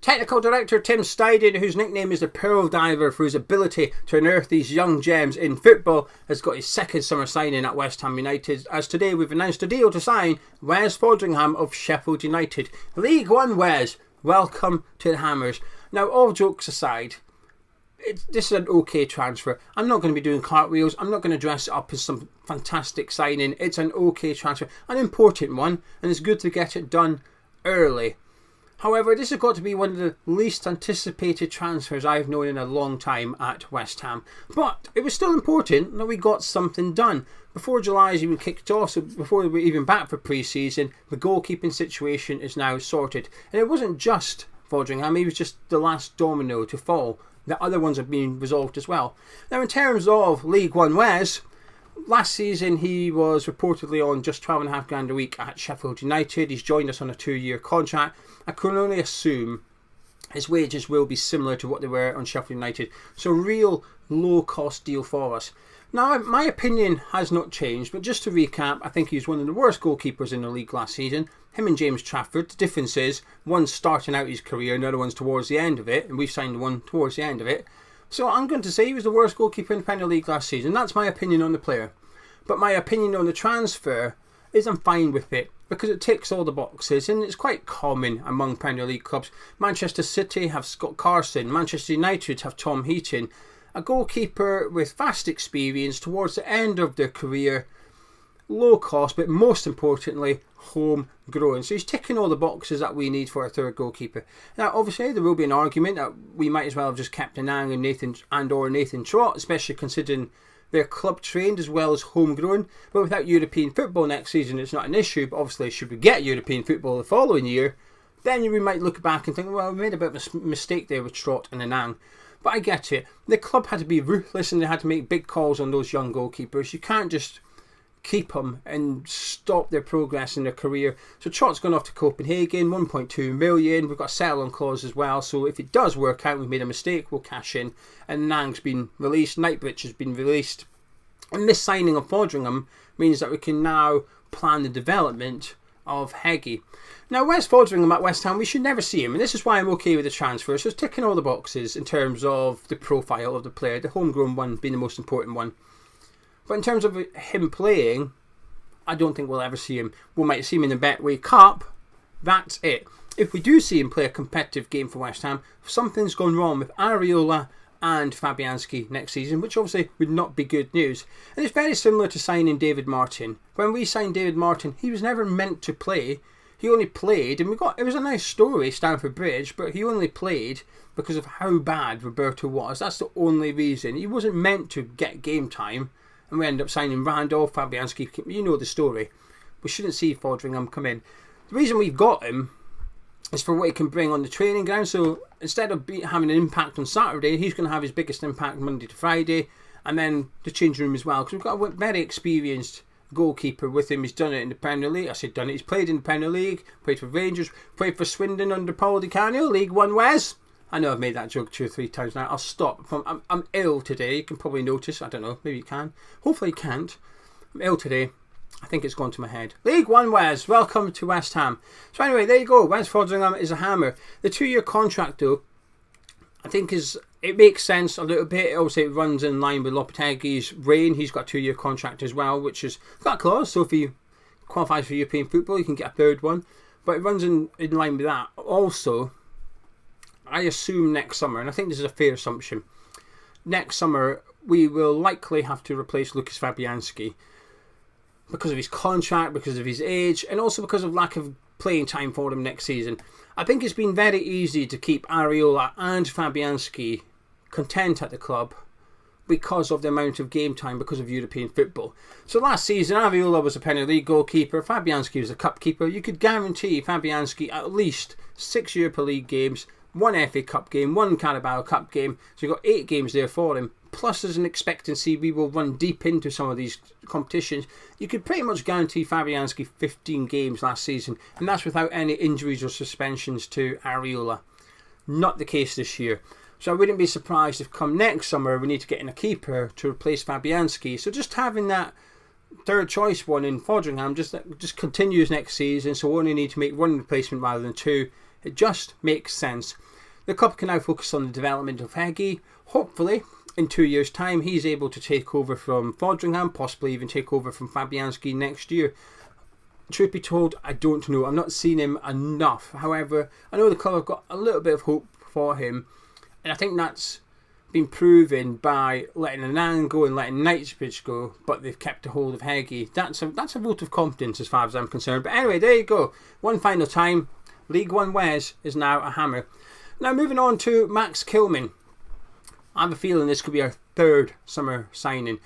Technical Director Tim Steidten, whose nickname is the Pearl Diver for his ability to unearth these young gems in football, has got his second summer signing at West Ham United, as today we've announced a deal to sign Wes Foderingham of Sheffield United. League One Wes, welcome to the Hammers. Now, all jokes aside, this is an okay transfer. I'm not going to be doing cartwheels. I'm not going to dress it up as some fantastic signing. It's an okay transfer, an important one, and it's good to get it done early. However, this has got to be one of the least anticipated transfers I've known in a long time at West Ham. But it was still important that we got something done. Before July's even kicked off, so before we're even back for pre-season, the goalkeeping situation is now sorted. And it wasn't just Foderingham, he was just the last domino to fall. The other ones have been resolved as well. Now, in terms of League One Wes, last season he was reportedly on just £12,500 a week at Sheffield United. He's joined us on a 2-year contract. I can only assume his wages will be similar to what they were on Sheffield United. So, real low cost deal for us. Now, my opinion has not changed, but just to recap, I think he was one of the worst goalkeepers in the league last season. Him and James Trafford. The difference is one's starting out his career and the other one's towards the end of it, and we've signed one towards the end of it. So I'm going to say he was the worst goalkeeper in the Premier League last season. That's my opinion on the player. But my opinion on the transfer is I'm fine with it because it ticks all the boxes, and it's quite common among Premier League clubs. Manchester City have Scott Carson, Manchester United have Tom Heaton. A goalkeeper with vast experience towards the end of their career, low cost, but most importantly, homegrown. So he's ticking all the boxes that we need for a third goalkeeper. Now, obviously, there will be an argument that we might as well have just kept Anang and Nathan Trott, especially considering they're club trained as well as homegrown. But without European football next season, it's not an issue. But obviously, should we get European football the following year, then we might look back and think, well, we made a bit of a mistake there with Trott and Anang. But I get it. The club had to be ruthless and they had to make big calls on those young goalkeepers. You can't just keep them and stop their progress in their career. So Trott's gone off to Copenhagen, 1.2 million. We've got a sell-on clause as well. So if it does work out, we've made a mistake, we'll cash in. And Nang's been released. Knightbridge has been released. And this signing of Foderingham means that we can now plan the development of Heggie. Now, Wes Foderingham at West Ham, we should never see him, and this is why I'm okay with the transfer. So it's ticking all the boxes in terms of the profile of the player, the homegrown one being the most important one. But in terms of him playing, I don't think we'll ever see him. We might see him in the Betway Cup. That's it. If we do see him play a competitive game for West Ham, something's gone wrong with Areola and Fabianski next season, which obviously would not be good news. And it's very similar to signing David Martin. When we signed David Martin, he was never meant to play. He only played, and it was a nice story, Stamford Bridge, but he only played because of how bad Roberto was. That's the only reason. He wasn't meant to get game time, and we ended up signing Randolph, Fabianski. You know the story. We shouldn't see Foderingham come in. The reason we've got him is for what he can bring on the training ground. So instead of having an impact on Saturday, he's going to have his biggest impact Monday to Friday, and then the changing room as well, because we've got a very experienced goalkeeper with him. He's done it in the Premier League. I said done it. He's played in the Premier League, played for Rangers, played for Swindon under Paul Di Canio, League One Wes. I know I've made that joke 2 or 3 times now. I'll stop. I'm ill today. You can probably notice. I don't know. Maybe you can. Hopefully you can't. I'm ill today. I think it's gone to my head. League One Wes, welcome to West Ham. So anyway, there you go. Wes Foderingham is a hammer. The 2-year contract though, I think it makes sense a little bit. Obviously it runs in line with Lopetegui's reign. He's got a 2-year contract as well, which is got a clause. So if he qualifies for European football, you can get a third one. But it runs in line with that. Also, I assume next summer, and I think this is a fair assumption, next summer we will likely have to replace Lucas Fabianski because of his contract, because of his age, and also because of lack of playing time for him next season. I think it's been very easy to keep Areola and Fabianski content at the club because of the amount of game time, because of European football. So last season, Areola was a Premier League goalkeeper, Fabianski was a cup keeper. You could guarantee Fabianski at least 6 Europa League games, 1 FA Cup game, 1 Carabao Cup game. So you've got 8 games there for him. Plus, there's an expectancy we will run deep into some of these competitions. You could pretty much guarantee Fabianski 15 games last season, and that's without any injuries or suspensions to Areola. Not the case this year. So I wouldn't be surprised if come next summer we need to get in a keeper to replace Fabianski. So just having that third choice one in Foderingham just continues next season, so we only need to make 1 replacement rather than 2. It just makes sense. The club can now focus on the development of Heggie. Hopefully, in 2 years' time, he's able to take over from Foderingham, possibly even take over from Fabianski next year. Truth be told, I don't know. I'm not seeing him enough. However, I know the club have got a little bit of hope for him, and I think that's been proven by letting Annan go and letting Knightsbridge go, but they've kept a hold of Heggie. That's a vote of confidence as far as I'm concerned. But anyway, there you go. One final time, League One Wes is now a hammer. Now moving on to Max Kilman. I have a feeling this could be our third summer signing.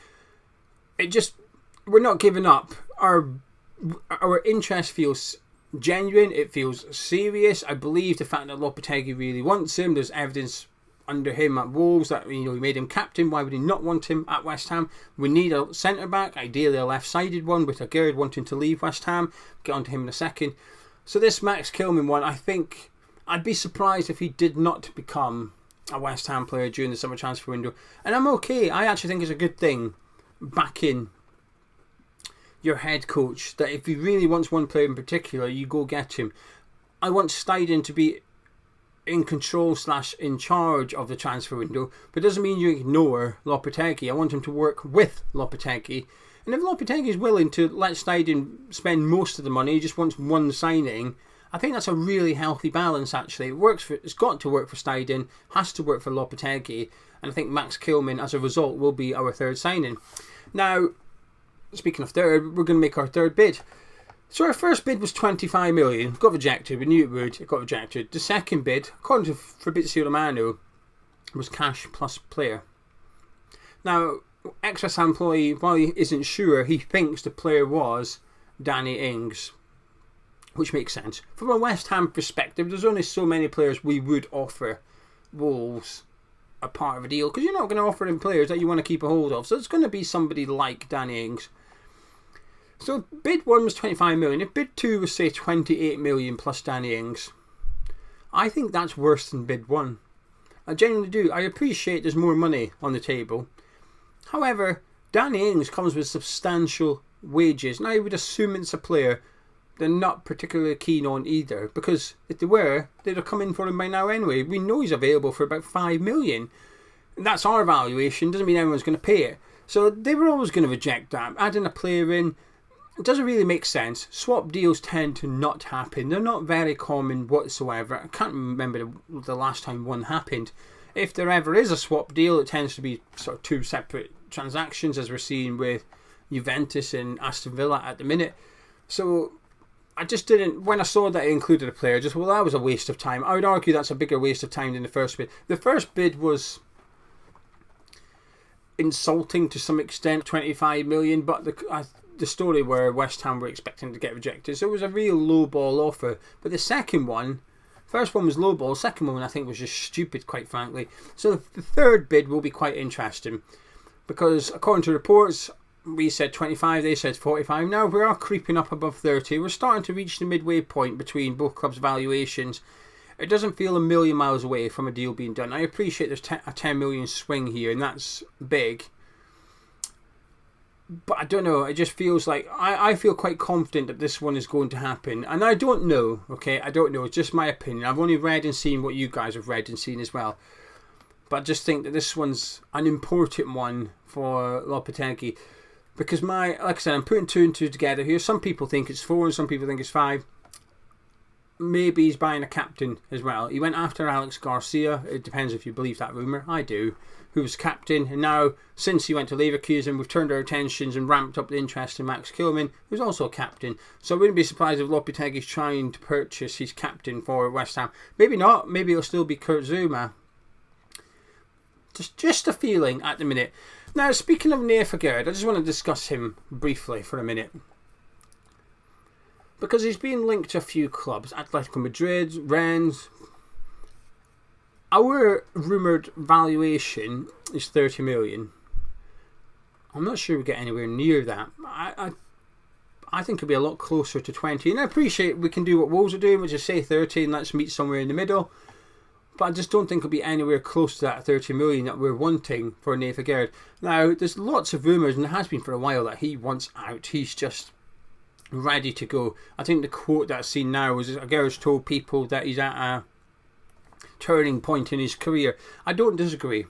We're not giving up. Our interest feels genuine. It feels serious. I believe the fact that Lopetegui really wants him. There's evidence under him at Wolves that he made him captain. Why would he not want him at West Ham? We need a centre back, ideally a left-sided one, with a Gerd wanting to leave West Ham. Get on to him in a second. So this Max Kilman one, I think I'd be surprised if he did not become a West Ham player during the summer transfer window. And I'm okay. I actually think it's a good thing backing your head coach, that if he really wants one player in particular, you go get him. I want Steidten to be in control / in charge of the transfer window, but it doesn't mean you ignore Lopetegui. I want him to work with Lopetegui. And if Lopetegui is willing to let Steidten spend most of the money, he just wants one signing, I think that's a really healthy balance actually. It's got to work for Steidten, has to work for Lopetegui, and I think Max Kilman as a result will be our third signing. Now, speaking of third, we're going to make our third bid. So our first bid was 25 million, got rejected, we knew it would, it got rejected. The second bid, according to Fabrizio Romano, was cash plus player. Now, ex-West Ham employee, while he isn't sure, he thinks the player was Danny Ings, which makes sense. From a West Ham perspective, there's only so many players we would offer Wolves a part of a deal, because you're not going to offer them players that you want to keep a hold of. So it's going to be somebody like Danny Ings. So bid 1 was 25 million. If bid 2 was say 28 million plus Danny Ings, I think that's worse than bid 1. I genuinely do. I appreciate there's more money on the table. However, Danny Ings comes with substantial wages. Now I would assume it's a player they're not particularly keen on either, because if they were, they'd have come in for him by now anyway. We know he's available for about 5 million. And that's our valuation. Doesn't mean everyone's going to pay it. So they were always going to reject that. Adding a player in, it doesn't really make sense. Swap deals tend to not happen. They're not very common whatsoever. I can't remember the last time one happened. If there ever is a swap deal, it tends to be sort of two separate transactions, as we're seeing with Juventus and Aston Villa at the minute. So I just didn't, when I saw that it included a player, that was a waste of time. I would argue that's a bigger waste of time than the first bid. The first bid was insulting to some extent, 25 million, but the story where West Ham were expecting to get rejected, so it was a real low ball offer. But the second one, first one was low ball, second one I think was just stupid, quite frankly. So the third bid will be quite interesting, because according to reports, we said 25, they said 45. Now we are creeping up above 30. We're starting to reach the midway point between both clubs' valuations. It doesn't feel a million miles away from a deal being done. I appreciate there's a 10 million swing here, and that's big. But I don't know, it just feels like, I feel quite confident that this one is going to happen. And I don't know, okay, I don't know, it's just my opinion. I've only read and seen what you guys have read and seen as well. But I just think that this one's an important one for Lopetegui. Because like I said, I'm putting 2 and 2 together here. Some people think it's 4 and some people think it's 5. Maybe he's buying a captain as well. He went after Alex Garcia. It depends if you believe that rumour. I do. Who was captain. And now, since he went to Leverkusen, we've turned our attentions and ramped up the interest in Max Kilman, who's also a captain. So I wouldn't be surprised if Lopetegui's trying to purchase his captain for West Ham. Maybe not. Maybe it'll still be Kurt Zouma. Just a feeling at the minute. Now, speaking of Gerd, I just want to discuss him briefly for a minute. Because he's been linked to a few clubs. Atletico Madrid, Rennes. Our rumoured valuation is 30 million. I'm not sure we get anywhere near that. I think it'll be a lot closer to 20. And I appreciate we can do what Wolves are doing, which is say 30 and let's meet somewhere in the middle. But I just don't think it'll be anywhere close to that 30 million that we're wanting for Gerd. Now, there's lots of rumours, and there has been for a while, that he wants out. He's just ready to go. I think the quote that's seen now was Aguero's told people that he's at a turning point in his career. I don't disagree.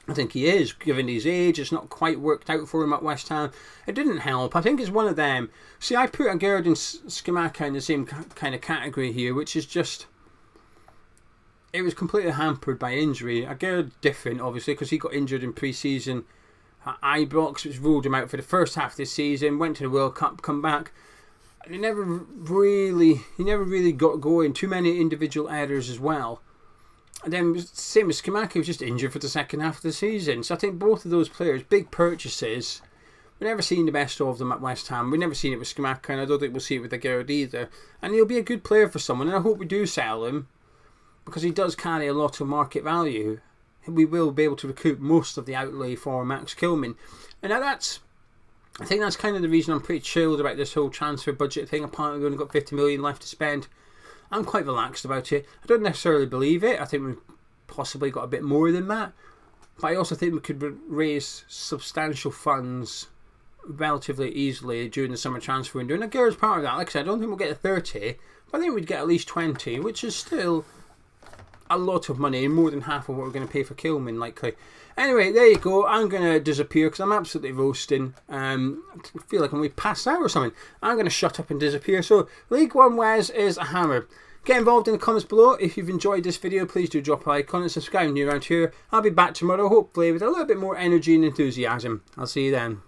I think he is, given his age. It's not quite worked out for him at West Ham. It didn't help. I think it's one of them. See, I put Aguero and Scamacca in the same kind of category here, which is just, it was completely hampered by injury. Aguero different, obviously, because he got injured in pre-season at Ibrox, which ruled him out for the first half of the season. Went to the World Cup, come back. He never really got going. Too many individual errors as well. And then same as Scamacca, was just injured for the second half of the season. So I think both of those players, big purchases. We've never seen the best of them at West Ham. We've never seen it with Scamacca, and I don't think we'll see it with Aguero either. And he'll be a good player for someone, and I hope we do sell him, because he does carry a lot of market value. We will be able to recoup most of the outlay for Max Kilman. And I think that's kind of the reason I'm pretty chilled about this whole transfer budget thing. Apparently we've only got 50 million left to spend. I'm quite relaxed about it. I don't necessarily believe it. I think we've possibly got a bit more than that. But I also think we could raise substantial funds relatively easily during the summer transfer window. And Aguero's part of that. Like I said, I don't think we'll get to 30. But I think we'd get at least 20, which is still a lot of money, and more than half of what we're going to pay for Kilman, likely. Anyway, there you go. I'm going to disappear because I'm absolutely roasting. I feel like I'm going to pass out or something. I'm going to shut up and disappear. So, League One Wes is a hammer. Get involved in the comments below. If you've enjoyed this video, please do drop a like, comment, subscribe if you're around here. I'll be back tomorrow, hopefully, with a little bit more energy and enthusiasm. I'll see you then.